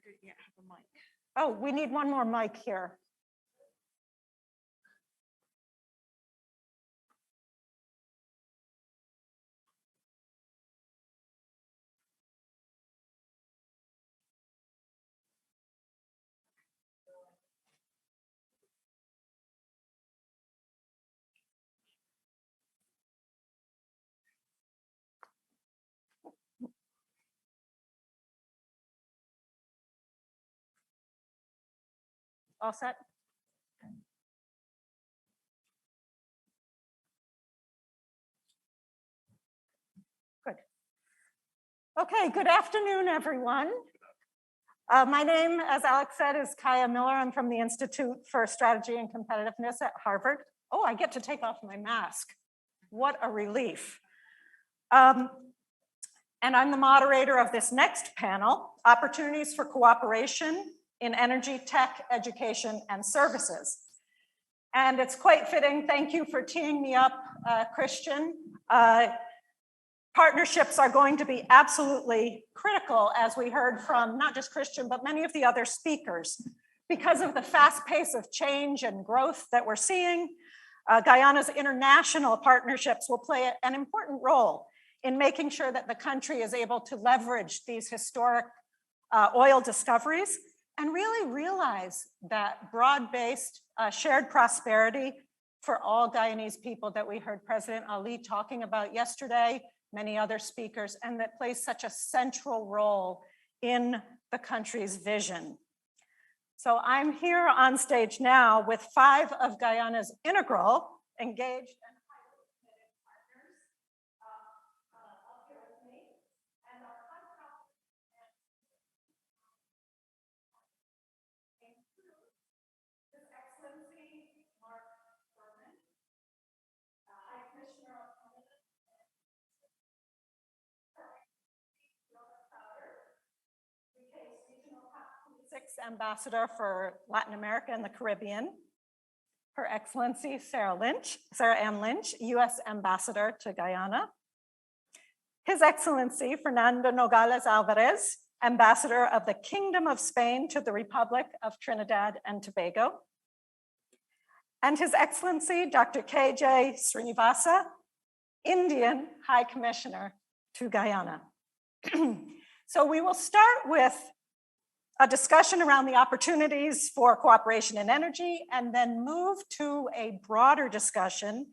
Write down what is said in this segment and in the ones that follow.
didn't yet have a mic. Oh, we need one more mic here. All set? Good. Okay, good afternoon, everyone. My name, as Alex said, is Kaya Miller. I'm from the Institute for Strategy and Competitiveness at Harvard. Oh, I get to take off my mask. What a relief. And I'm the moderator of this next panel, Opportunities for Cooperation in Energy, Tech, Education, and Services. And it's quite fitting. Thank you for teeing me up, Christian. Partnerships are going to be absolutely critical, as we heard from not just Christian, but many of the other speakers. Because of the fast pace of change and growth that we're seeing, Guyana's international partnerships will play an important role in making sure that the country is able to leverage these historic oil discoveries and really realize that broad-based shared prosperity for all Guyanese people that we heard President Ali talking about yesterday, many other speakers, and that plays such a central role in the country's vision. So I'm here on stage now with 5 of Guyana's integral, engaged, and highly committed partners up here with me. And our His Excellency Mark Berman, High Commissioner of Ambassador for Latin America and the Caribbean, Her Excellency Sarah Ann Lynch, U.S. Ambassador to Guyana, His Excellency Fernando Nogales Alvarez, Ambassador of the Kingdom of Spain to the Republic of Trinidad and Tobago, and His Excellency Dr. K.J. Srinivasa, Indian High Commissioner to Guyana. So we will start with a discussion around the opportunities for cooperation in energy, and then move to a broader discussion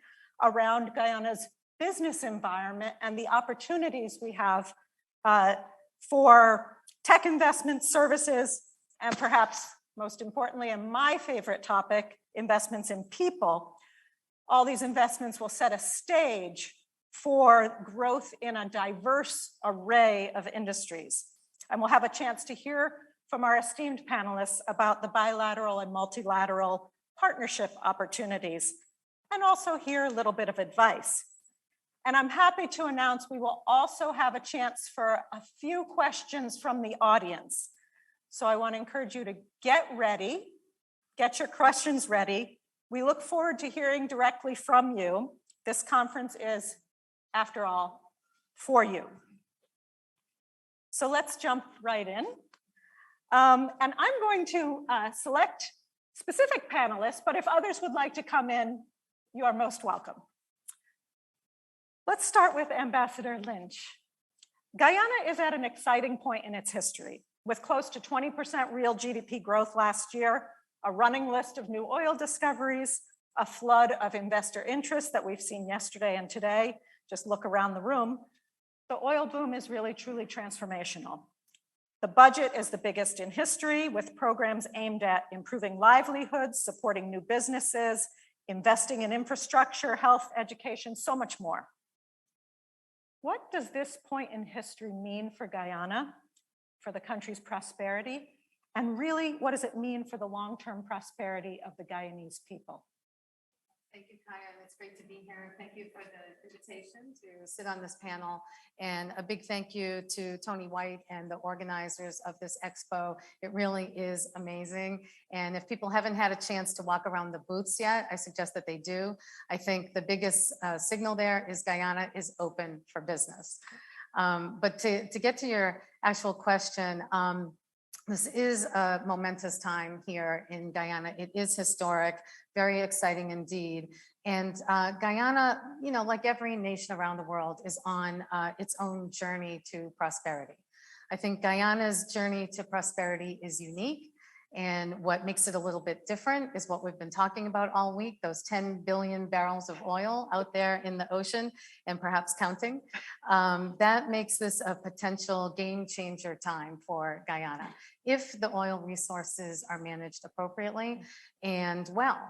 around Guyana's business environment and the opportunities we have for tech investment services, and perhaps most importantly, and my favorite topic, investments in people. All these investments will set a stage for growth in a diverse array of industries. And we'll have a chance to hear from our esteemed panelists about the bilateral and multilateral partnership opportunities, and also hear a little bit of advice. And I'm happy to announce we will also have a chance for a few questions from the audience. So I want to encourage you to get ready, get your questions ready. We look forward to hearing directly from you. This conference is, after all, for you. So let's jump right in. And I'm going to select specific panelists, but if others would like to come in, you are most welcome. Let's start with Ambassador Lynch. Guyana is at an exciting point in its history, with close to 20% real GDP growth last year, a running list of new oil discoveries, a flood of investor interest that we've seen yesterday and today. Just look around the room. The oil boom is really, truly transformational. The budget is the biggest in history, with programs aimed at improving livelihoods, supporting new businesses, investing in infrastructure, health, education, so much more. What does this point in history mean for Guyana, for the country's prosperity? And really, what does it mean for the long-term prosperity of the Guyanese people? Thank you, Kaya, and it's great to be here. Thank you for the invitation to sit on this panel. And a big thank you to Tony White and the organizers of this expo. It really is amazing. And if people haven't had a chance to walk around the booths yet, I suggest that they do. I think the biggest signal there is Guyana is open for business. But to get to your actual question, This is a momentous time here in Guyana. It is historic, very exciting indeed. And Guyana, you know, like every nation around the world, is on its own journey to prosperity. I think Guyana's journey to prosperity is unique. And what makes it a little bit different is what we've been talking about all week, those 10 billion barrels of oil out there in the ocean and perhaps counting. That makes this a potential game changer time for Guyana if the oil resources are managed appropriately and well.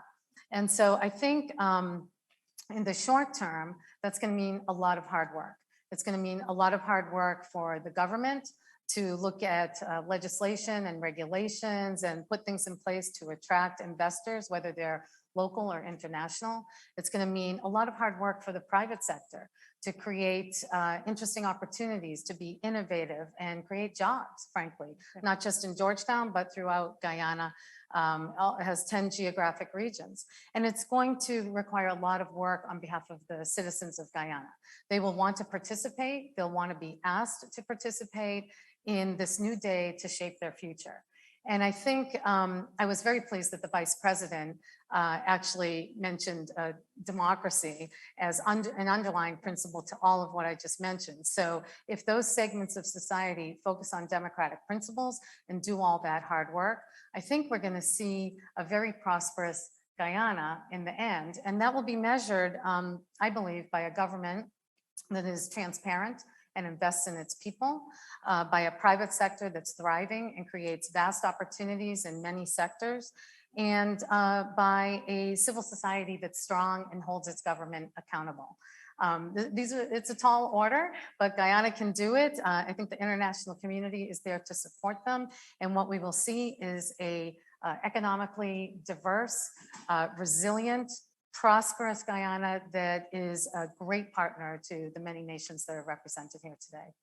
And so I think in the short term, that's going to mean a lot of hard work. It's going to mean a lot of hard work for the government to look at legislation and regulations and put things in place to attract investors, whether they're local or international. It's going to mean a lot of hard work for the private sector to create interesting opportunities, to be innovative and create jobs, frankly, not just in Georgetown, but throughout Guyana. It has 10 geographic regions. And it's going to require a lot of work on behalf of the citizens of Guyana. They will want to participate. They'll want to be asked to participate in this new day to shape their future. And I think I was very pleased that the vice president actually mentioned democracy as an underlying principle to all of what I just mentioned. So if those segments of society focus on democratic principles and do all that hard work, I think we're going to see a very prosperous Guyana in the end. And that will be measured, I believe, by a government that is transparent and invests in its people, by a private sector that's thriving and creates vast opportunities in many sectors, and by a civil society that's strong and holds its government accountable. It's a tall order, but Guyana can do it. I think the international community is there to support them. And what we will see is a economically diverse, resilient, prosperous Guyana that is a great partner to the many nations that are represented here today.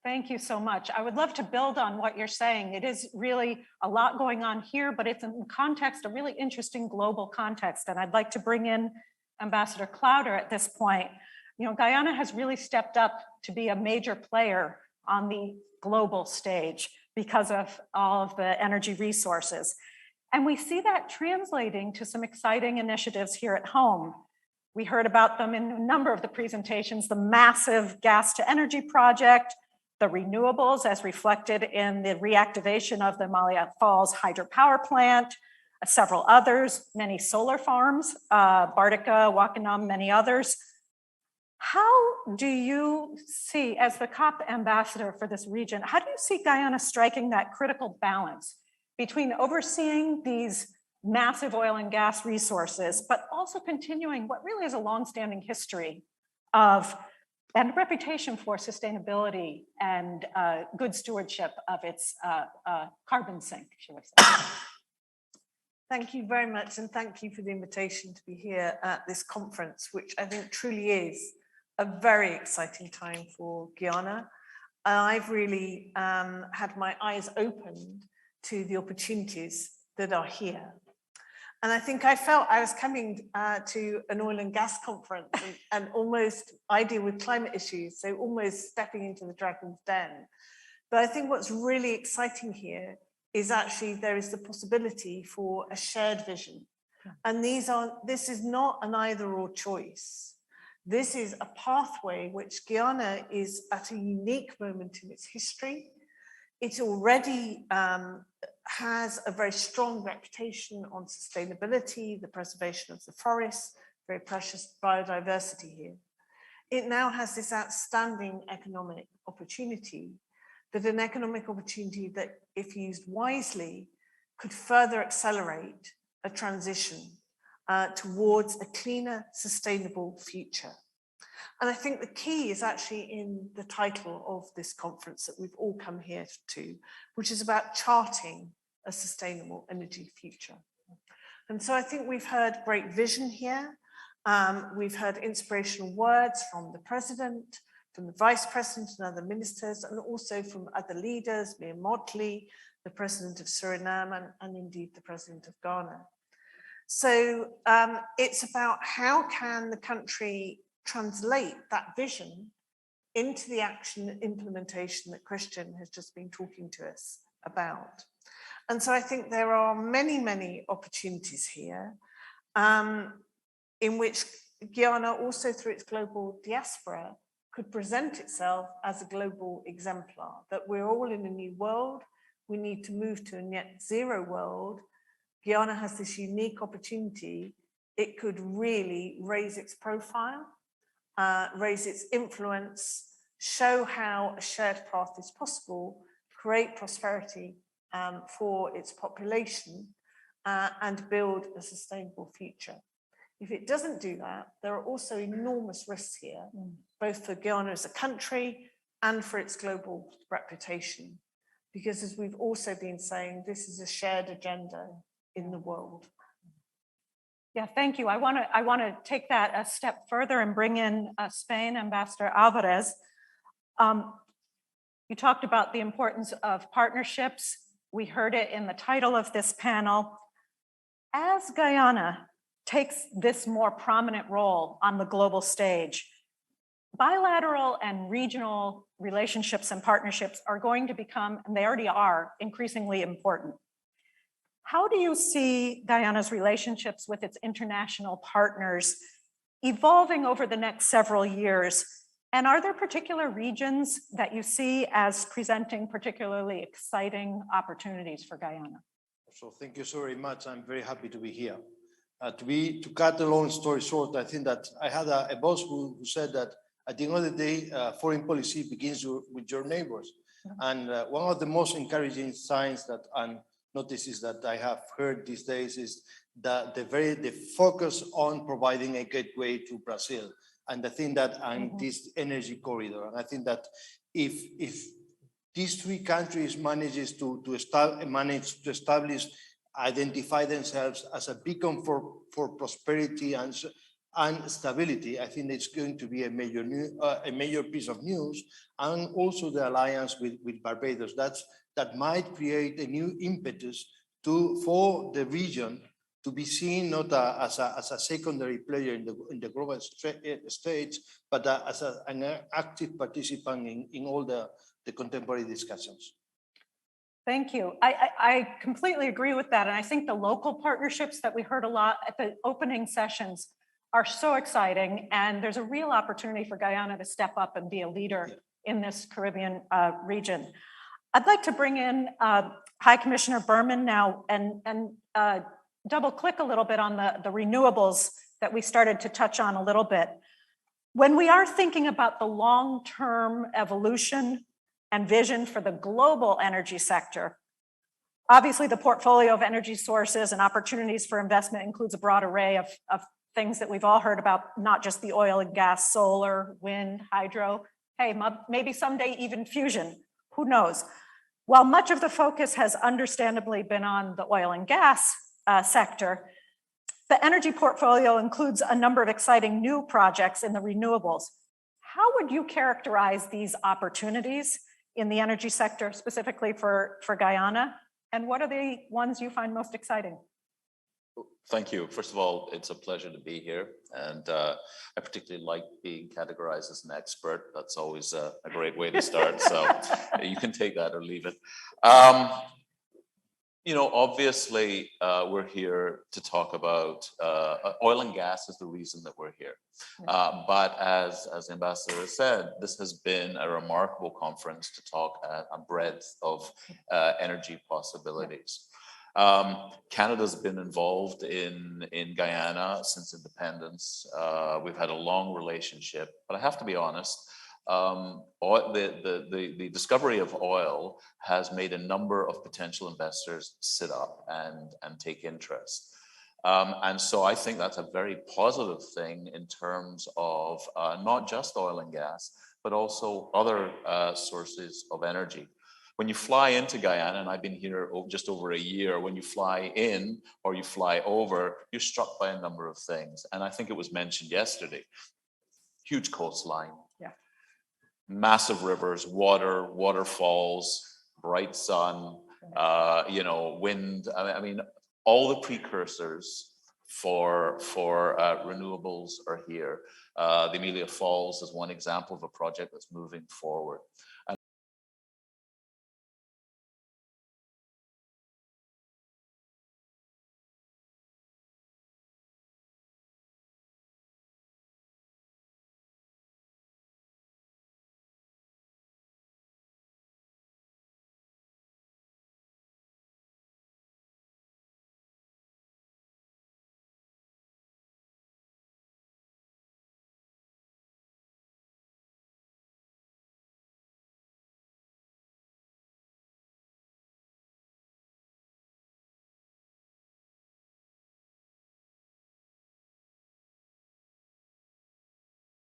Thank you so much. I would love to build on what you're saying. It is really a lot going on here, but it's in context, a really interesting global context. And I'd like to bring in Ambassador Clowder at this point. You know, Guyana has really stepped up to be a major player on the global stage because of all of the energy resources. And we see that translating to some exciting initiatives here at home. We heard about them in a number of the presentations, the massive gas to energy project, the renewables as reflected in the reactivation of the Malia Falls hydropower plant, several others, many solar farms, Bartica, Wakanam, many others. How do you see, as the COP ambassador for this region, how do you see Guyana striking that critical balance between overseeing these massive oil and gas resources, but also continuing what really is a longstanding history of and reputation for sustainability and good stewardship of its carbon sink, should we say? Thank you very much, and thank you for the invitation to be here at this conference, which I think truly is a very exciting time for Guyana. I've really had my eyes opened to the opportunities that are here. And I think I felt I was coming to an oil and gas conference and almost I deal with climate issues, so almost stepping into the dragon's den. But I think what's really exciting here is actually there is the possibility for a shared vision. And this is not an either or choice. This is a pathway which Guyana is at a unique moment in its history. It already has a very strong reputation on sustainability, the preservation of the forests, very precious biodiversity here. It now has this outstanding economic opportunity, that if used wisely, could further accelerate a transition towards a cleaner, sustainable future. And I think the key is actually in the title of this conference that we've all come here to, which is about charting a sustainable energy future. And so I think we've heard great vision here. We've heard inspirational words from the president, from the vice president and other ministers, and also from other leaders, Mia Motley, the president of Suriname, and indeed the president of Ghana. So it's about how can the country translate that vision into the action and implementation that Christian has just been talking to us about. And so I think there are many, many opportunities here in which Guyana, also through its global diaspora, could present itself as a global exemplar, that we're all in a new world. We need to move to a net zero world. Guyana has this unique opportunity. It could really raise its profile, raise its influence, show how a shared path is possible, create prosperity for its population, and build a sustainable future. If it doesn't do that, there are also enormous risks here, both for Guyana as a country and for its global reputation. Because as we've also been saying, this is a shared agenda in the world. Yeah, thank you. I want to take that a step further and bring in Spain, Ambassador Alvarez. You talked about the importance of partnerships. We heard it in the title of this panel. As Guyana takes this more prominent role on the global stage, bilateral and regional relationships and partnerships are going to become, and they already are, increasingly important. How do you see Guyana's relationships with its international partners evolving over the next several years? And are there particular regions that you see as presenting particularly exciting opportunities for Guyana? So thank you so very much. I'm very happy to be here. To cut a long story short, I think that I had a boss who said that at the end of the day, foreign policy begins with your neighbors. And one of the most encouraging signs that and notices that I have heard these days is the focus on providing a gateway to Brazil, and the thing that this energy corridor. And I think that if these three countries manage to establish, identify themselves as a beacon for prosperity and stability, I think it's going to be a major piece of news. And also the alliance with Barbados. That might create a new impetus for the region to be seen not as a secondary player in the global stage, but as an active participant in all the contemporary discussions. Thank you. I completely agree with that. And I think the local partnerships that we heard a lot at the opening sessions are so exciting. And there's a real opportunity for Guyana to step up and be a leader in this Caribbean region. I'd like to bring in High Commissioner Berman now and double click a little bit on the renewables that we started to touch on a little bit. When we are thinking about the long-term evolution and vision for the global energy sector, obviously the portfolio of energy sources and opportunities for investment includes a broad array of things that we've all heard about, not just the oil and gas, solar, wind, hydro, hey, maybe someday even fusion, who knows? While much of the focus has understandably been on the oil and gas sector, the energy portfolio includes a number of exciting new projects in the renewables. How would you characterize these opportunities in the energy sector, specifically for Guyana? And what are the ones you find most exciting? Thank you. First of all, it's a pleasure to be here. And I particularly like being categorized as an expert. That's always a great way to start. So you can take that or leave it. You know, obviously, we're here to talk about oil and gas is the reason that we're here. But as the ambassador said, this has been a remarkable conference to talk at a breadth of energy possibilities. Canada's been involved in Guyana since independence. We've had a long relationship, but I have to be honest, the discovery of oil has made a number of potential investors sit up and take interest. And so I think that's a very positive thing in terms of not just oil and gas, but also other sources of energy. When you fly into Guyana, and I've been here just over a year, when you fly in or you fly over, you're struck by a number of things. And I think it was mentioned yesterday, huge coastline, massive rivers, waterfalls, bright sun, you know, wind. I mean, all the precursors for renewables are here. The Amelia Falls is one example of a project that's moving forward.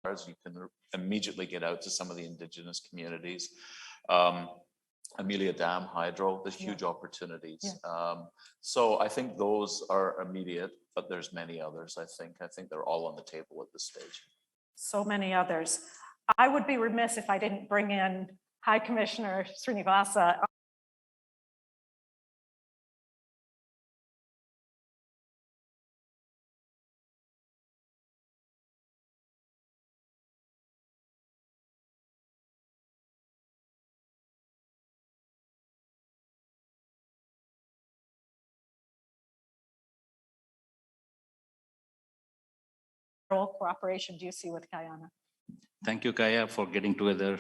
You can immediately get out to some of the indigenous communities. Amelia Dam Hydro, there's huge opportunities. So I think those are immediate, but there's many others, I think. I think they're all on the table at this stage. So many others. I would be remiss if I didn't bring in High Commissioner Srinivasa. Cooperation do you see with Guyana? Thank you, Kaya, for getting together,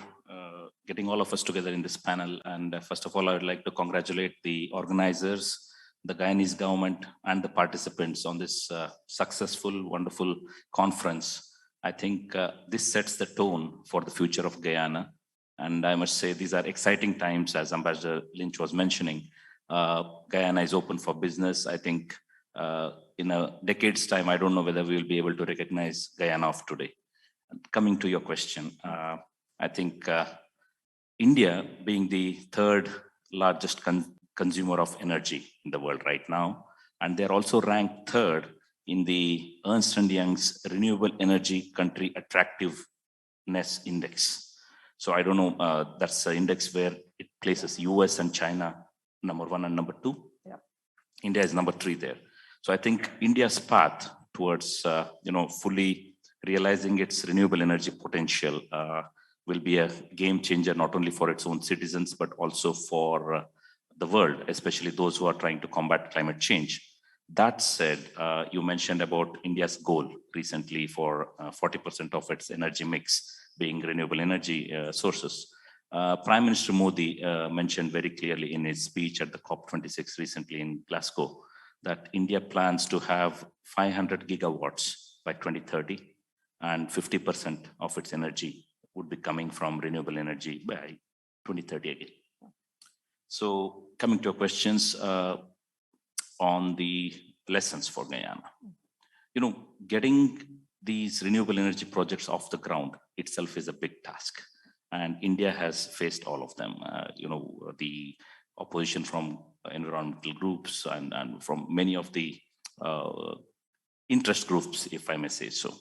getting all of us together in this panel. And first of all, I would like to congratulate the organizers, the Guyanese government, and the participants on this successful, wonderful conference. I think this sets the tone for the future of Guyana. And I must say, these are exciting times, as Ambassador Lynch was mentioning. Guyana is open for business. I think in a decade's time, I don't know whether we will be able to recognize Guyana of today. Coming to your question, I think India, being the third largest consumer of energy in the world right now, and they're also ranked third in the Ernst & Young's Renewable Energy Country Attractiveness Index. So I don't know, that's an index where it places US and China #1 and #2. Yep. India is #3 there. So I think India's path towards fully realizing its renewable energy potential will be a game changer, not only for its own citizens, but also for the world, especially those who are trying to combat climate change. That said, you mentioned about India's goal recently for 40% of its energy mix being renewable energy sources. Prime Minister Modi mentioned very clearly in his speech at the COP26 recently in Glasgow that India plans to have 500 gigawatts by 2030, and 50% of its energy would be coming from renewable energy by 2030 again. So coming to your questions on the lessons for Guyana. Getting these renewable energy projects off the ground itself is a big task. And India has faced all of them. The opposition from environmental groups and from many of the interest groups, if I may say so.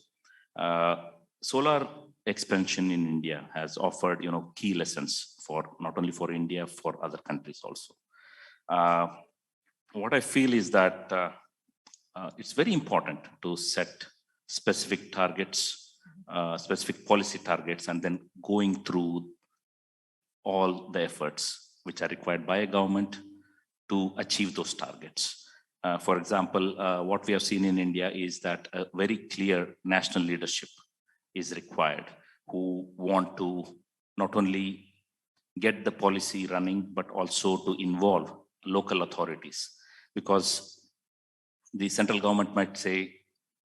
Solar expansion in India has offered, key lessons for not only for India, for other countries also. What I feel is that it's very important to set specific targets, specific policy targets, and then going through all the efforts which are required by a government to achieve those targets. For example, what we have seen in India is that a very clear national leadership is required who want to not only get the policy running, but also to involve local authorities. Because the central government might say,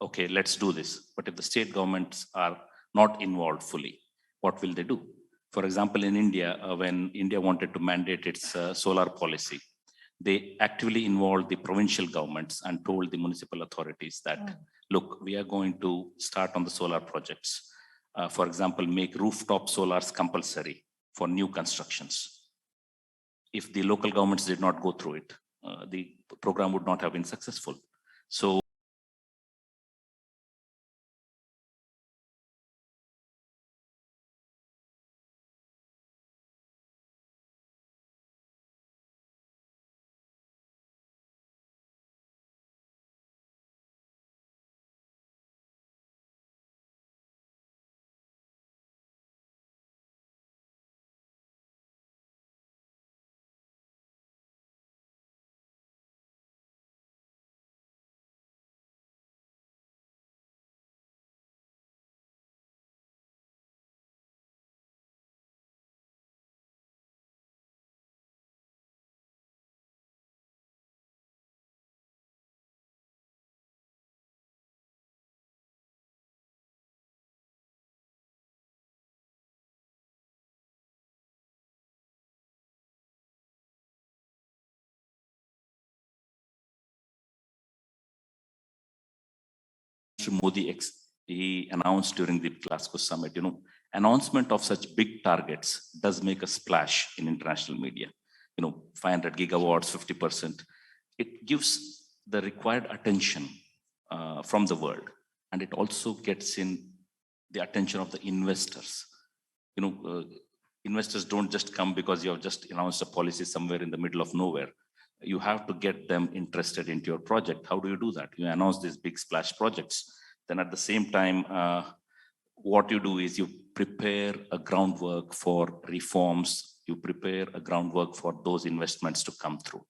okay, let's do this. But if the state governments are not involved fully, what will they do? For example, in India, when India wanted to mandate its solar policy, they actively involved the provincial governments and told the municipal authorities that, look, we are going to start on the solar projects. For example, make rooftop solars compulsory for new constructions. If the local governments did not go through it, the program would not have been successful. So Modi he announced during the Glasgow summit, announcement of such big targets does make a splash in international media. 500 gigawatts, 50%. It gives the required attention from the world, and it also gets in the attention of the investors. Investors don't just come because you have just announced a policy somewhere in the middle of nowhere. You have to get them interested into your project. How do you do that? You announce these big splash projects. Then at the same time, what you do is you prepare a groundwork for reforms. You prepare a groundwork for those investments to come through.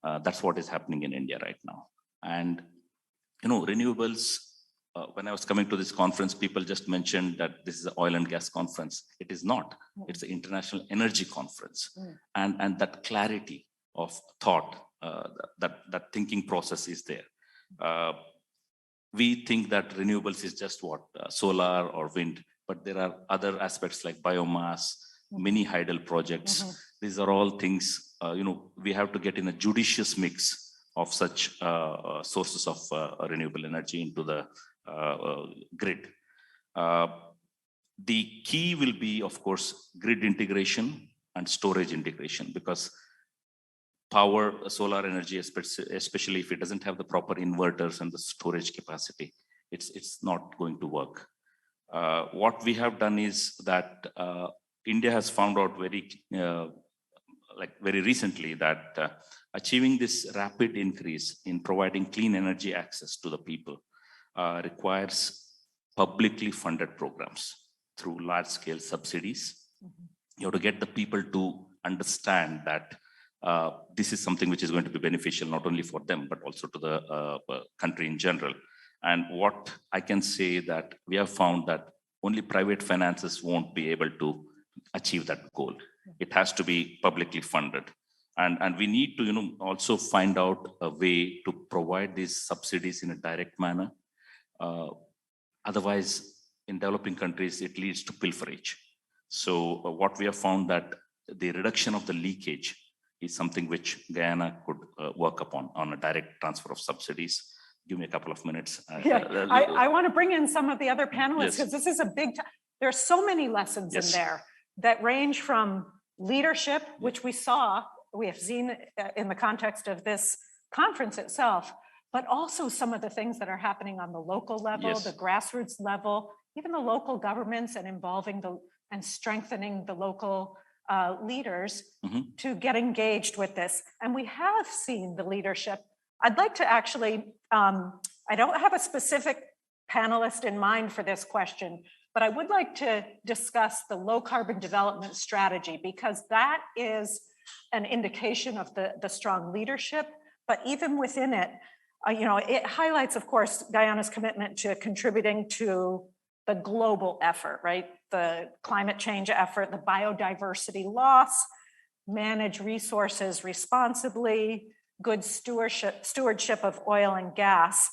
That's what is happening in India right now. And, renewables, when I was coming to this conference, people just mentioned that this is an oil and gas conference. It is not. It's an international energy conference. And that clarity of thought, that thinking process is there. We think that renewables is just what, solar or wind, but there are other aspects like biomass, mini hydel projects. These are all things, we have to get in a judicious mix of such sources of renewable energy into the grid. The key will be, of course, grid integration and storage integration, because power, solar energy, especially if it doesn't have the proper inverters and the storage capacity, it's not going to work. What we have done is that India has found out very recently that achieving this rapid increase in providing clean energy access to the people requires publicly funded programs through large-scale subsidies. You have to get the people to understand that this is something which is going to be beneficial not only for them, but also to the country in general. And what I can say that we have found that only private finances won't be able to achieve that goal. It has to be publicly funded. And we need to also find out a way to provide these subsidies in a direct manner. Otherwise, in developing countries, it leads to pilferage. So what we have found that the reduction of the leakage is something which Guyana could work upon on a direct transfer of subsidies. Give me a couple of minutes. I want to bring in some of the other panelists because this is a big, there are so many lessons in there that range from leadership, which we have seen in the context of this conference itself, but also some of the things that are happening on the local level, the grassroots level, even the local governments, and involving and strengthening the local leaders to get engaged with this. And we have seen the leadership. I'd like to actually, I don't have a specific panelist in mind for this question, but I would like to discuss the low carbon development strategy, because that is an indication of the strong leadership. But even within it, it highlights, of course, Guyana's commitment to contributing to the global effort, right? The climate change effort, the biodiversity loss, manage resources responsibly, good stewardship of oil and gas.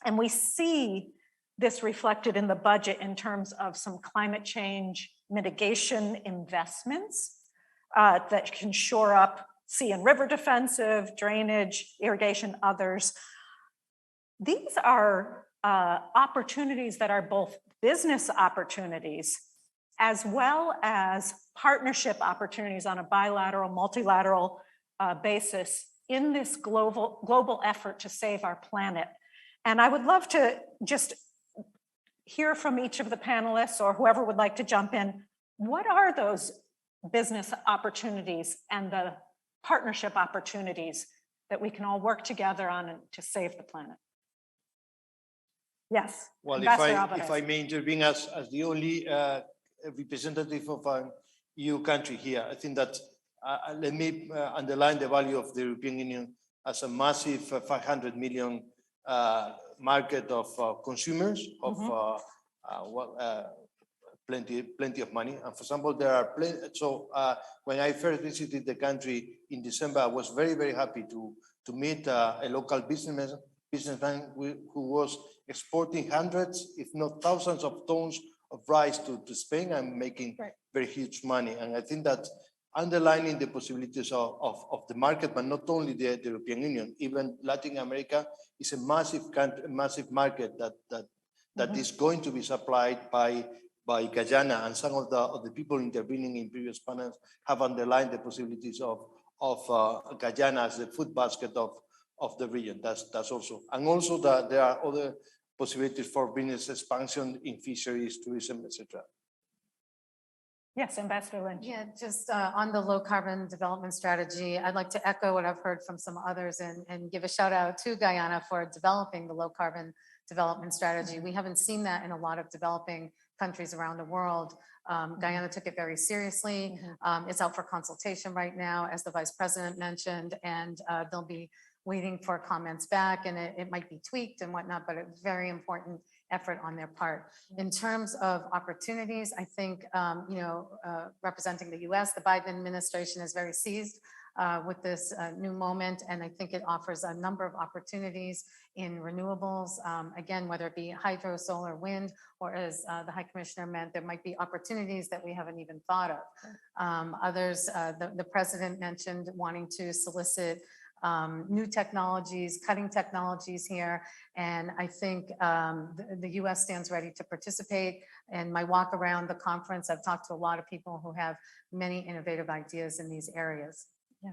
And we see this reflected in the budget in terms of some climate change mitigation investments that can shore up sea and river defensive, drainage, irrigation, others. These are opportunities that are both business opportunities as well as partnership opportunities on a bilateral, multilateral basis in this global effort to save our planet. And I would love to just hear from each of the panelists or whoever would like to jump in. What are those business opportunities and the partnership opportunities that we can all work together on to save the planet? Yes. Well, if I may intervene as the only representative of an EU country here, I think that let me underline the value of the European Union as a massive 500 million market of consumers of plenty of money. And for example, there are plenty. So when I first visited the country in December, I was very, very happy to meet a local businessman who was exporting hundreds, if not thousands of tons of rice to Spain and making very huge money. And I think that underlining the possibilities of the market, but not only the European Union, even Latin America is a massive country, massive market that that is going to be supplied by Guyana, and some of the people intervening in previous panels have underlined the possibilities of Guyana as the food basket of the region. That's also, and also that there are other possibilities for business expansion in fisheries, tourism, etc. Yes, Ambassador Lynch. Yeah, just on the low carbon development strategy, I'd like to echo what I've heard from some others and give a shout out to Guyana for developing the low carbon development strategy. We haven't seen that in a lot of developing countries around the world. Guyana took it very seriously. It's out for consultation right now, as the Vice President mentioned, and they'll be waiting for comments back, and it might be tweaked and whatnot, but a very important effort on their part. In terms of opportunities, I think, representing the US, the Biden administration is very seized with this new moment, and I think it offers a number of opportunities in renewables. Again, whether it be hydro, solar, wind, or as the High Commissioner meant, there might be opportunities that we haven't even thought of. Others, the President mentioned wanting to solicit new technologies, cutting technologies here. And I think the US stands ready to participate. In my walk around the conference, I've talked to a lot of people who have many innovative ideas in these areas. Yeah.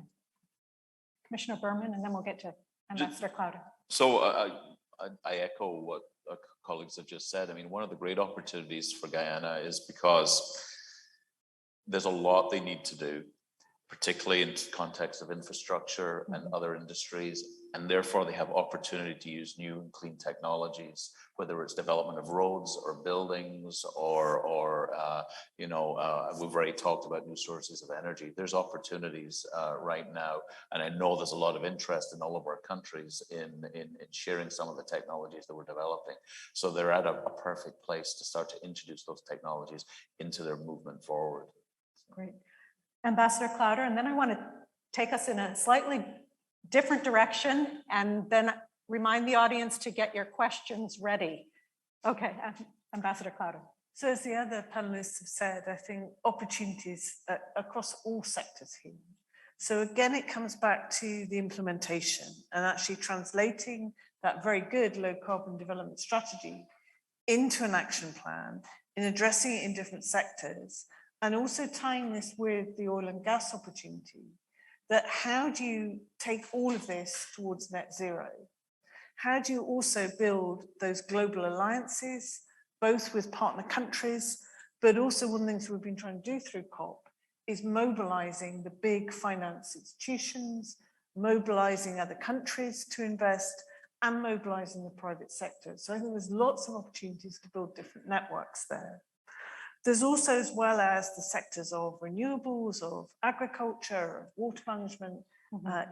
Commissioner Berman, and then we'll get to Ambassador Clouder. So I echo what colleagues have just said. I mean, one of the great opportunities for Guyana is because there's a lot they need to do, particularly in context of infrastructure and other industries, and therefore they have opportunity to use new and clean technologies, whether it's development of roads or buildings or we've already talked about new sources of energy. There's opportunities right now, and I know there's a lot of interest in all of our countries in sharing some of the technologies that we're developing. So they're at a perfect place to start to introduce those technologies into their movement forward. Great. Ambassador Clouder, and then I want to take us in a slightly different direction and then remind the audience to get your questions ready. Okay, Ambassador Clouder. So as the other panelists have said, I think opportunities across all sectors here. So again, it comes back to the implementation and actually translating that very good low carbon development strategy into an action plan, in addressing it in different sectors, and also tying this with the oil and gas opportunity, that how do you take all of this towards net zero? How do you also build those global alliances, both with partner countries, but also one of the things we've been trying to do through COP is mobilizing the big finance institutions, mobilizing other countries to invest, and mobilizing the private sector. So I think there's lots of opportunities to build different networks there. There's also, as well as the sectors of renewables, of agriculture, of water management,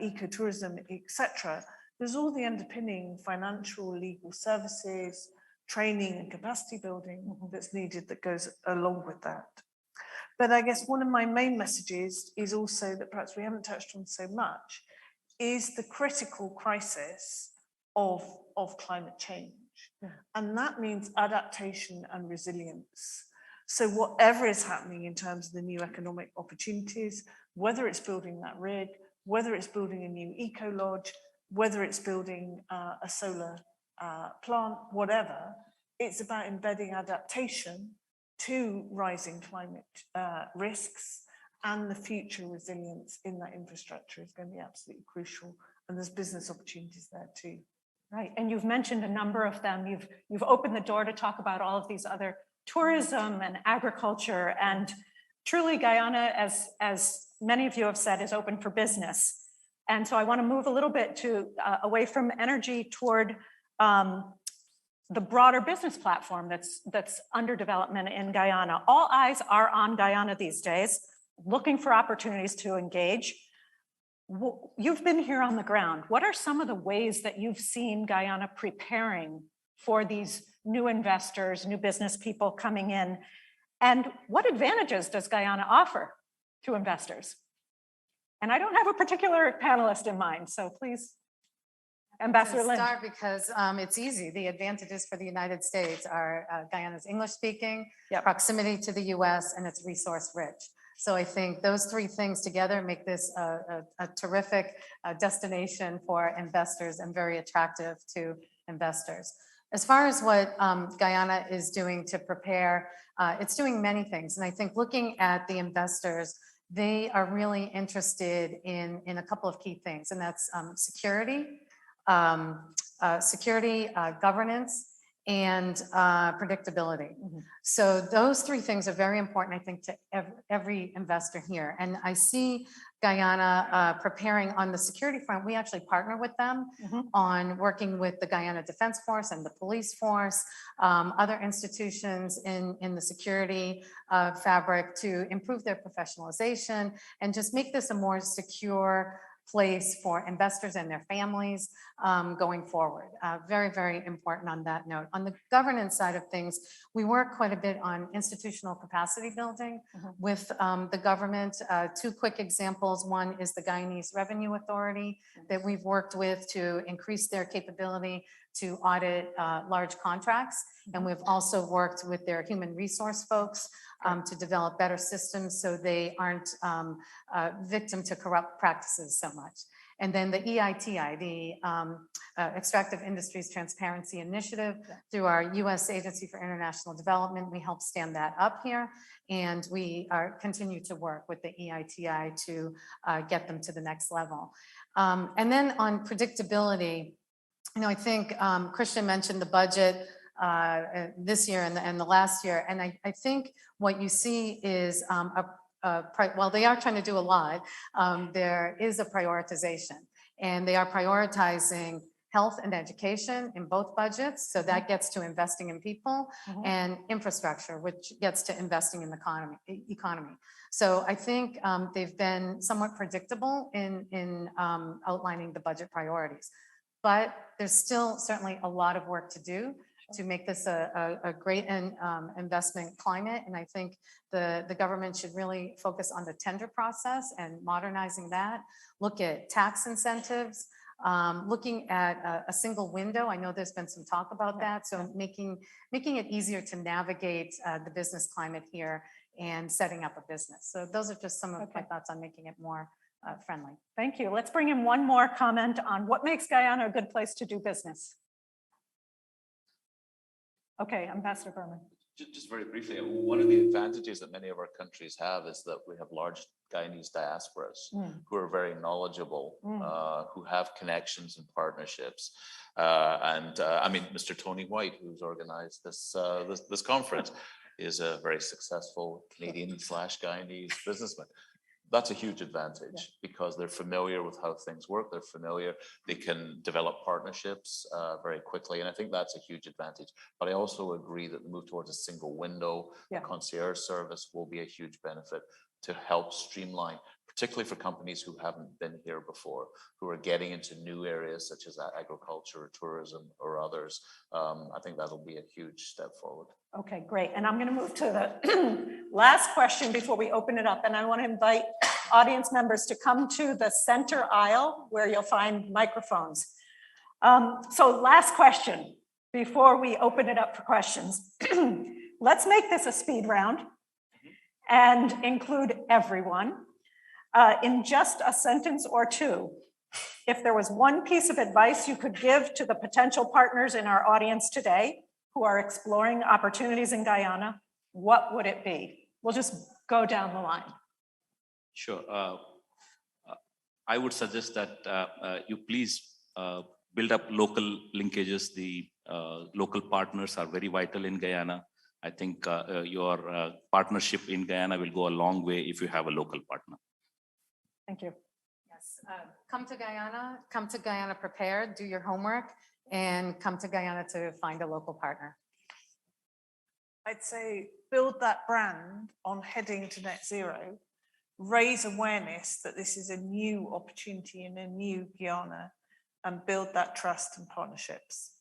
ecotourism, etc. There's all the underpinning financial, legal services, training and capacity building that's needed that goes along with that. But I guess one of my main messages is also that perhaps we haven't touched on so much is the critical crisis of climate change. And that means adaptation and resilience. So whatever is happening in terms of the new economic opportunities, whether it's building that rig, whether it's building a new eco-lodge, whether it's building a solar plant, whatever, it's about embedding adaptation to rising climate risks, and the future resilience in that infrastructure is going to be absolutely crucial. And there's business opportunities there too. Right, and you've mentioned a number of them. You've opened the door to talk about all of these other tourism and agriculture, and truly Guyana, as many of you have said, is open for business. And so I want to move a little bit to away from energy toward the broader business platform that's under development in Guyana. All eyes are on Guyana these days, looking for opportunities to engage. You've been here on the ground. What are some of the ways that you've seen Guyana preparing for these new investors, new business people coming in? And what advantages does Guyana offer to investors? And I don't have a particular panelist in mind, so please, Ambassador Lynch. Start because it's easy. The advantages for the United States are Guyana's English speaking, proximity to the US, and it's resource rich. So I think those three things together make this a terrific destination for investors and very attractive to investors. As far as what Guyana is doing to prepare, it's doing many things. And I think looking at the investors, they are really interested in a couple of key things, and that's security, governance, and predictability. So those three things are very important, I think, to every investor here. And I see Guyana preparing on the security front. We actually partner with them on working with the Guyana Defense Force and the police force, other institutions in the security fabric to improve their professionalization and just make this a more secure place for investors and their families going forward. Very, very important on that note. On the governance side of things, we work quite a bit on institutional capacity building with the government. Two quick examples. One is the Guyanese Revenue Authority that we've worked with to increase their capability to audit large contracts. And we've also worked with their human resource folks to develop better systems so they aren't victim to corrupt practices so much. And then the EITI, the Extractive Industries Transparency Initiative, through our U.S. Agency for International Development, we help stand that up here. And we continue to work with the EITI to get them to the next level. And then on predictability, I think Christian mentioned the budget this year and the last year. And I think what you see is, while they are trying to do a lot, there is a prioritization. And they are prioritizing health and education in both budgets. So that gets to investing in people and infrastructure, which gets to investing in the economy. So I think they've been somewhat predictable in outlining the budget priorities. But there's still certainly a lot of work to do to make this a great investment climate. And I think the government should really focus on the tender process and modernizing that, look at tax incentives, looking at a single window. I know there's been some talk about that. So making it easier to navigate the business climate here and setting up a business. So those are just some of my thoughts on making it more friendly. Thank you. Let's bring in one more comment on what makes Guyana a good place to do business. Okay, Ambassador Berman. Just very briefly, one of the advantages that many of our countries have is that we have large Guyanese diasporas who are very knowledgeable, who have connections and partnerships. I mean, Mr. Tony White, who's organized this conference, is a very successful Canadian/Guyanese businessman. That's a huge advantage because they're familiar with how things work. They're familiar. They can develop partnerships very quickly. And I think that's a huge advantage. But I also agree that the move towards a single window, the concierge service will be a huge benefit to help streamline, particularly for companies who haven't been here before, who are getting into new areas such as agriculture or tourism or others. I think that'll be a huge step forward. Okay, great. And I'm going to move to the last question before we open it up. And I want to invite audience members to come to the center aisle where you'll find microphones. So last question before we open it up for questions. Let's make this a speed round and include everyone. In just a sentence or two, if there was one piece of advice you could give to the potential partners in our audience today who are exploring opportunities in Guyana, what would it be? We'll just go down the line. Sure. I would suggest that you please build up local linkages. The local partners are very vital in Guyana. I think your partnership in Guyana will go a long way if you have a local partner. Thank you. Yes, come to Guyana prepared, do your homework, and come to Guyana to find a local partner. I'd say build that brand on heading to net zero, raise awareness that this is a new opportunity in a new Guyana, and build that trust and partnerships.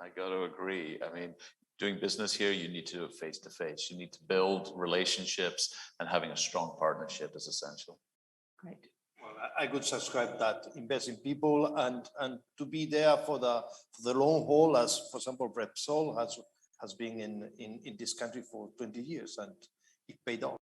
I got to agree. I mean, doing business here, you need to do it face to face. You need to build relationships, and having a strong partnership is essential. Great. Well, I could subscribe that. Invest in people and to be there for the long haul, as for example, Repsol has been in this country for 20 years and it paid off.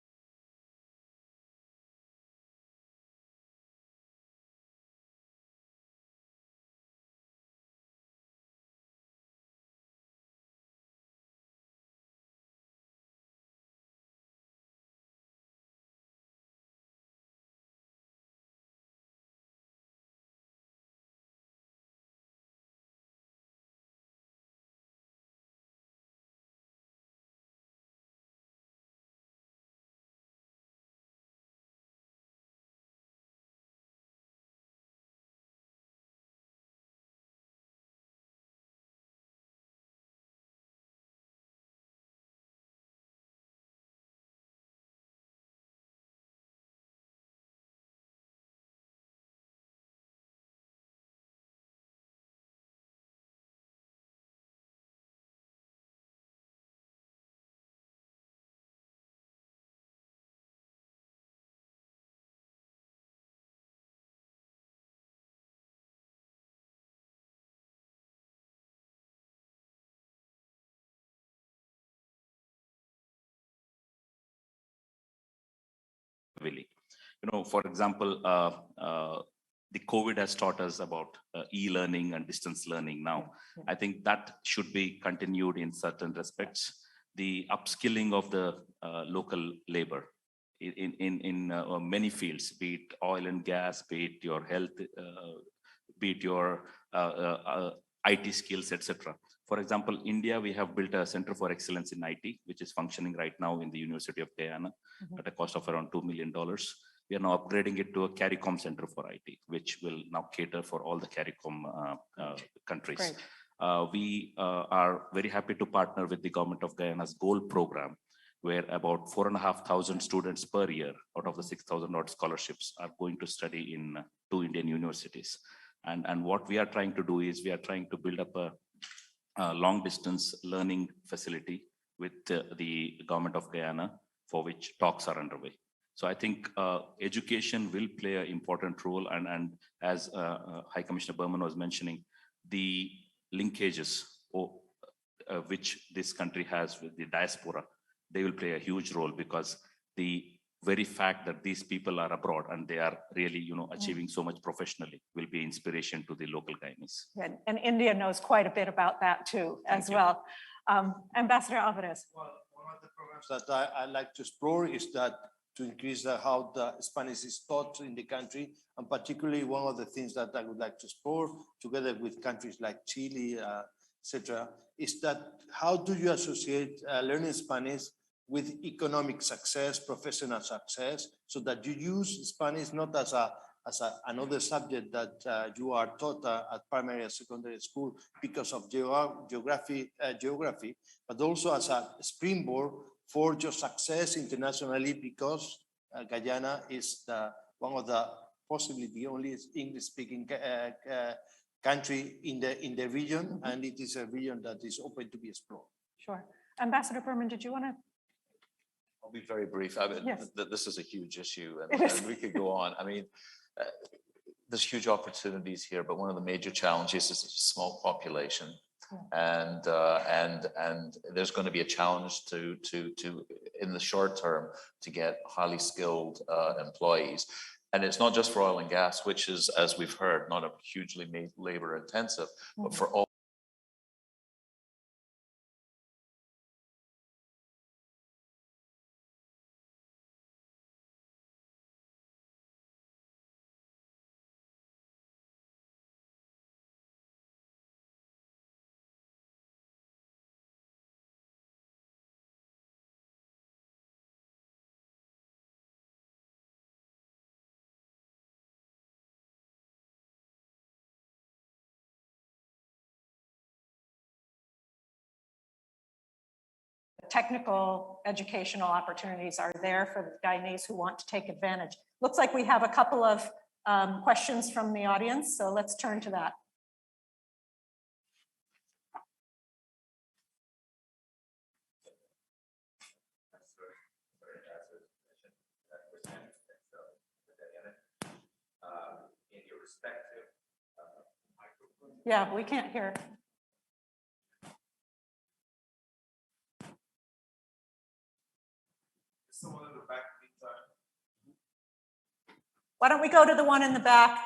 heavily. For example, the COVID has taught us about e-learning and distance learning now. I think that should be continued in certain respects. The upskilling of the local labor in many fields, be it oil and gas, be it your health, be it your IT skills, etc. For example, India, we have built a Center for Excellence in IT, which is functioning right now in the University of Guyana at a cost of around $2 million. We are now upgrading it to a CARICOM Center for IT, which will now cater for all the CARICOM countries. Great. We are very happy to partner with the government of Guyana's GOLD program, where about 4,500 students per year out of the 6,000 odd scholarships are going to study in 2 Indian universities. And what we are trying to do is we are trying to build up a long distance learning facility with the government of Guyana, for which talks are underway. So I think education will play an important role. And as High Commissioner Berman was mentioning, the linkages which this country has with the diaspora, they will play a huge role, because the very fact that these people are abroad and they are really, achieving so much professionally will be inspiration to the local Guyanese. And India knows quite a bit about that too, as well. Ambassador Alvarez. Well, one of the programs that I like to explore is that to increase how the Spanish is taught in the country, and particularly one of the things that I would like to explore together with countries like Chile, etc., is that how do you associate learning Spanish with economic success, professional success, so that you use Spanish not as another subject that you are taught at primary and secondary school because of geography, but also as a springboard for your success internationally, because Guyana is one of the possibly the only English-speaking country in the region, and it is a region that is open to be explored. Sure. Ambassador Berman, did you want to? I'll be very brief. I mean, Yes. This is a huge issue, and we could go on. I mean, there's huge opportunities here, but one of the major challenges is it's a small population, and there's going to be a challenge to in the short term to get highly skilled employees. And it's not just for oil and gas, which is, as we've heard, not a hugely labor intensive, but for all. Technical educational opportunities are there for the Guyanese who want to take advantage. Looks like we have a couple of questions from the audience, so let's turn to that. Yeah, we can't hear. Why don't we go to the one in the back,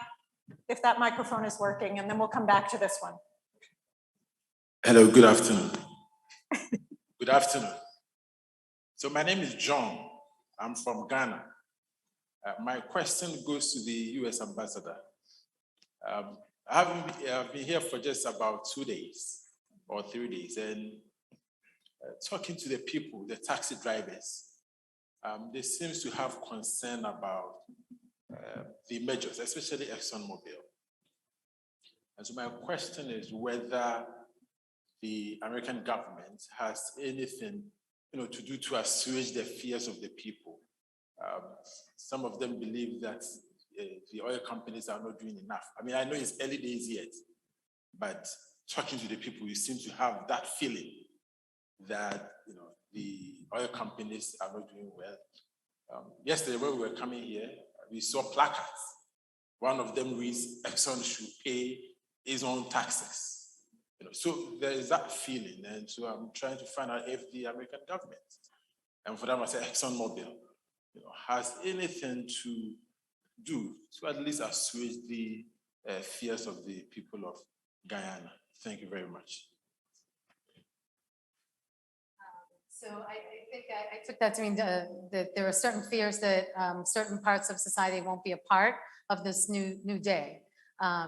if that microphone is working, and then we'll come back to this one. Hello, good afternoon. Good afternoon. So my name is John. I'm from Ghana. My question goes to the US ambassador. I've been here for just about 2 days or 3 days, and talking to the people, the taxi drivers, they seem to have concern about the majors, especially ExxonMobil. And so my question is whether the American government has anything, to do to assuage the fears of the people. Some of them believe that the oil companies are not doing enough. I mean, I know it's early days yet, but talking to the people, you seem to have that feeling that the oil companies are not doing well. Yesterday, when we were coming here, we saw placards. One of them reads, Exxon should pay its own taxes. So there is that feeling. And so I'm trying to find out if the American government, and for them I say ExxonMobil, has anything to do to at least assuage the fears of the people of Guyana? Thank you very much. So I think I took that to mean that there are certain fears that certain parts of society won't be a part of this new day. I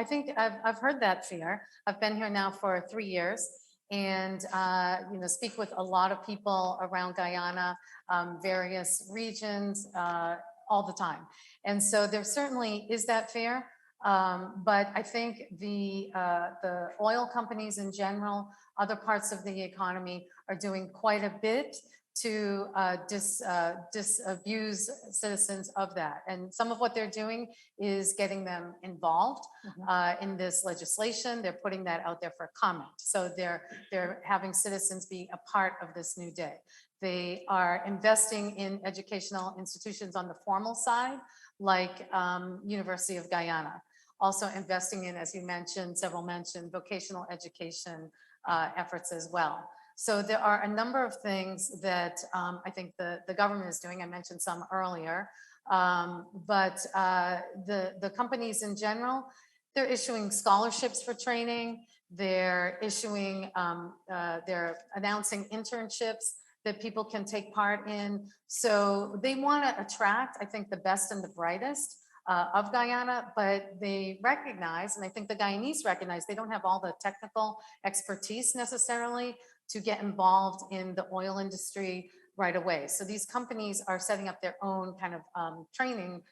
think I've heard that fear. I've been here now for 3 years and, speak with a lot of people around Guyana, various regions, all the time. And so there certainly is that fear. But I think the oil companies in general, other parts of the economy are doing quite a bit to disabuse citizens of that. And some of what they're doing is getting them involved in this legislation. They're putting that out there for comment. So they're having citizens be a part of this new day. They are investing in educational institutions on the formal side, like University of Guyana. Also investing in, as you mentioned, several mentioned, vocational education efforts as well. So there are a number of things that I think the government is doing. I mentioned some earlier, but the companies in general, they're issuing scholarships for training. They're issuing, they're announcing internships that people can take part in. So they want to attract, I think, the best and the brightest of Guyana, but they recognize, and I think the Guyanese recognize, they don't have all the technical expertise necessarily to get involved in the oil industry right away. So these companies are setting up their own kind of training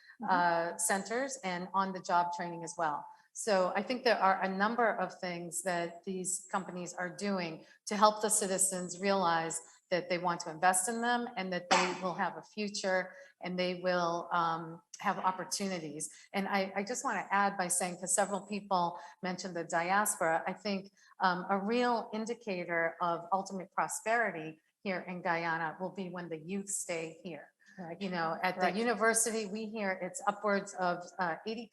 centers and on-the-job training as well. So I think there are a number of things that these companies are doing to help the citizens realize that they want to invest in them and that they will have a future and they will have opportunities. And I just want to add by saying, because several people mentioned the diaspora, I think a real indicator of ultimate prosperity here in Guyana will be when the youth stay here. Right. At the university, we hear it's upwards of 80%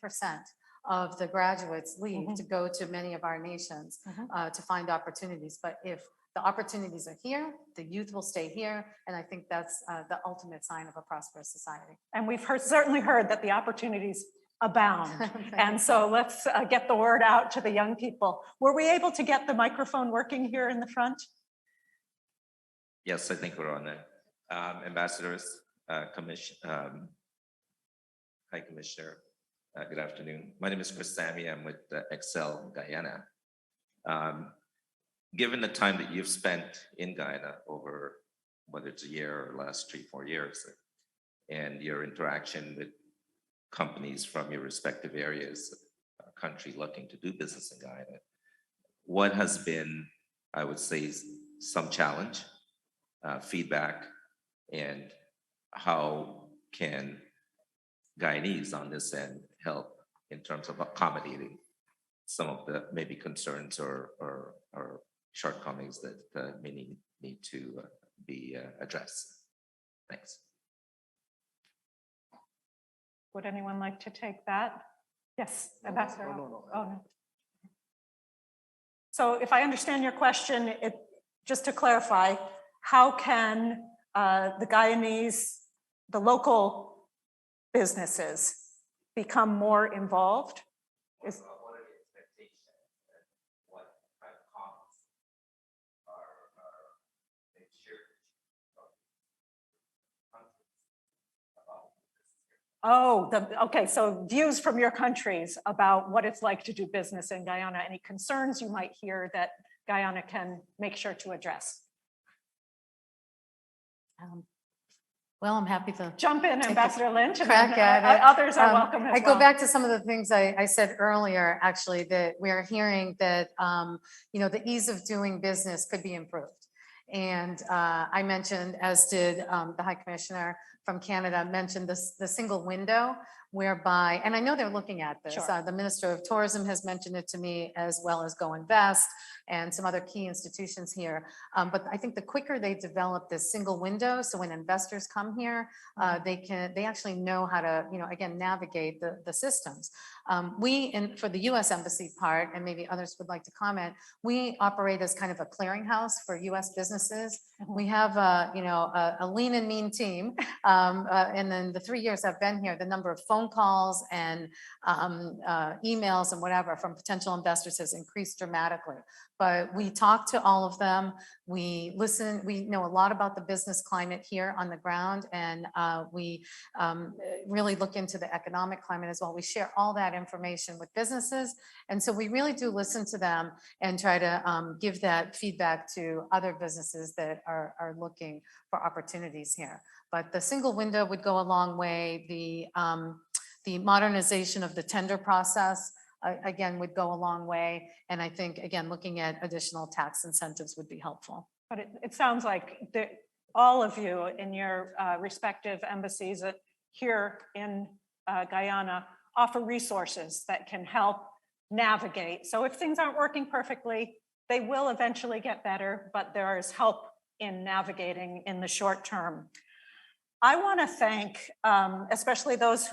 of the graduates leave to go to many of our nations to find opportunities. But if the opportunities are here, the youth will stay here. And I think that's the ultimate sign of a prosperous society. And we've certainly heard that the opportunities abound. And so let's get the word out to the young people. Were we able to get the microphone working here in the front? Yes, I think we're on there. Ambassadors, High Commissioner, good afternoon. My name is Chris Sammy. I'm with Excel Guyana. Given the time that you've spent in Guyana over, whether it's a year or last 3-4 years, and your interaction with companies from your respective areas, country looking to do business in Guyana, what has been, I would say, some challenge, feedback, and how can Guyanese on this end help in terms of accommodating some of the maybe concerns or shortcomings that may need to be addressed? Thanks. Would anyone like to take that? Yes, Ambassador. No. Oh, no. So if I understand your question, just to clarify, how can the Guyanese, the local businesses become more involved? What are the expectations and what kind of comments are being shared about Oh, okay, so views from your countries about what it's like to do business in Guyana, any concerns you might hear that Guyana can make sure to address? Well, I'm happy to Jump in, Ambassador Lynch, and crack then, at it. others are welcome as I well. go back to some of the things I said earlier, actually, that we're hearing that, the ease of doing business could be improved. And I mentioned, as did the High Commissioner, from Canada mentioned this, the single window whereby, and I know they're looking at this. Sure. The Minister of Tourism has mentioned it to me, as well as Go Invest and some other key institutions here. But I think the quicker they develop this single window, so when investors come here, they actually know how to, again, navigate the systems. For the US Embassy part, and maybe others would like to comment, we operate as kind of a clearinghouse for US businesses. We have a lean and mean team. And then the 3 years I've been here, the number of phone calls and emails and whatever from potential investors has increased dramatically. But we talk to all of them. We listen. We know a lot about the business climate here on the ground, and we really look into the economic climate as well. We share all that information with businesses, and so we really do listen to them and try to give that feedback to other businesses that are looking for opportunities here. But the single window would go a long way. The modernization of the tender process, again, would go a long way. And I think, again, looking at additional tax incentives would be helpful. But it sounds like all of you in your respective embassies here in Guyana offer resources that can help navigate. So if things aren't working perfectly, they will eventually get better, but there is help in navigating in the short term. I want to thank especially those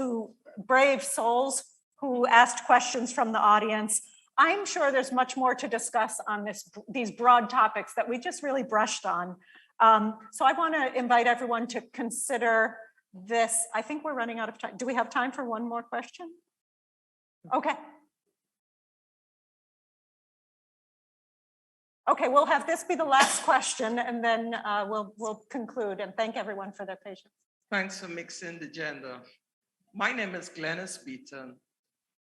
brave souls who asked questions from the audience. I'm sure there's much more to discuss on these broad topics that we just really brushed on. So I want to invite everyone to consider this. I think we're running out of time. Do we have time for one more question? Okay. Okay, we'll have this be the last question, and then we'll conclude, and thank everyone for their patience. Thanks for mixing the gender. My name is Glennis Beaton,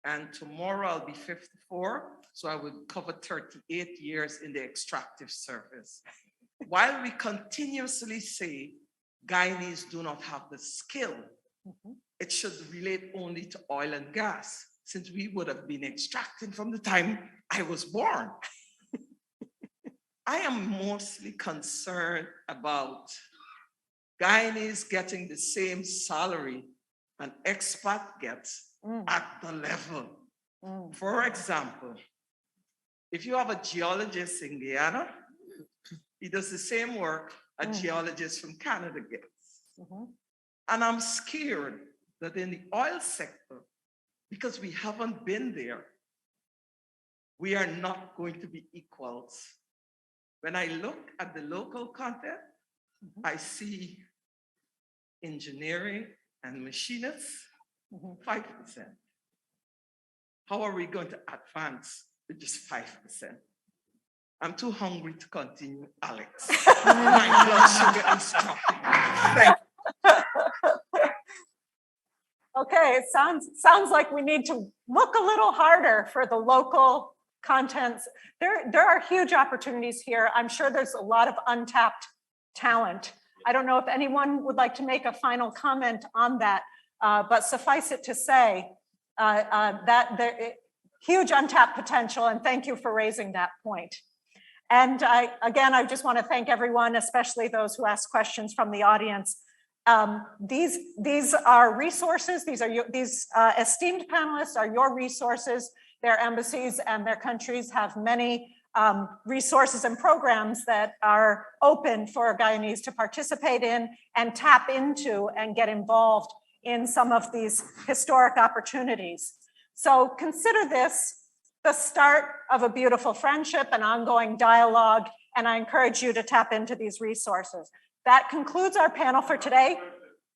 and tomorrow I'll be 54, so I would cover 38 years in the extractive service. While we continuously say Guyanese do not have the skill, it should relate only to oil and gas, since we would have been extracting from the time I was born. I am mostly concerned about Guyanese getting the same salary an expat gets at the level. For example, if you have a geologist in Guyana, he does the same work a geologist from Canada gets. And I'm scared that in the oil sector, because we haven't been there, we are not going to be equals. When I look at the local content, I see engineering and machinists, 5%. How are we going to advance with just 5%? I'm too hungry to continue, Alex. My blood sugar is dropping. Thank you. Okay, it sounds like we need to look a little harder for the local contents. There are huge opportunities here. I'm sure there's a lot of untapped talent. I don't know if anyone would like to make a final comment on that, but suffice it to say that there huge untapped potential, and thank you for raising that point. And I just want to thank everyone, especially those who asked questions from the audience. These are resources. These esteemed panelists are your resources. Their embassies and their countries have many resources and programs that are open for Guyanese to participate in and tap into and get involved in some of these historic opportunities. So consider this the start of a beautiful friendship and ongoing dialogue, and I encourage you to tap into these resources. That concludes our panel for today.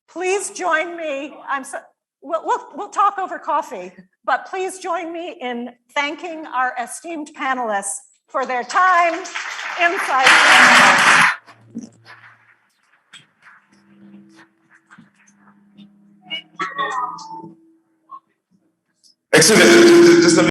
Please join me. We'll talk over coffee, but please join me in thanking our esteemed panelists for their time, insight. Excellent. Just a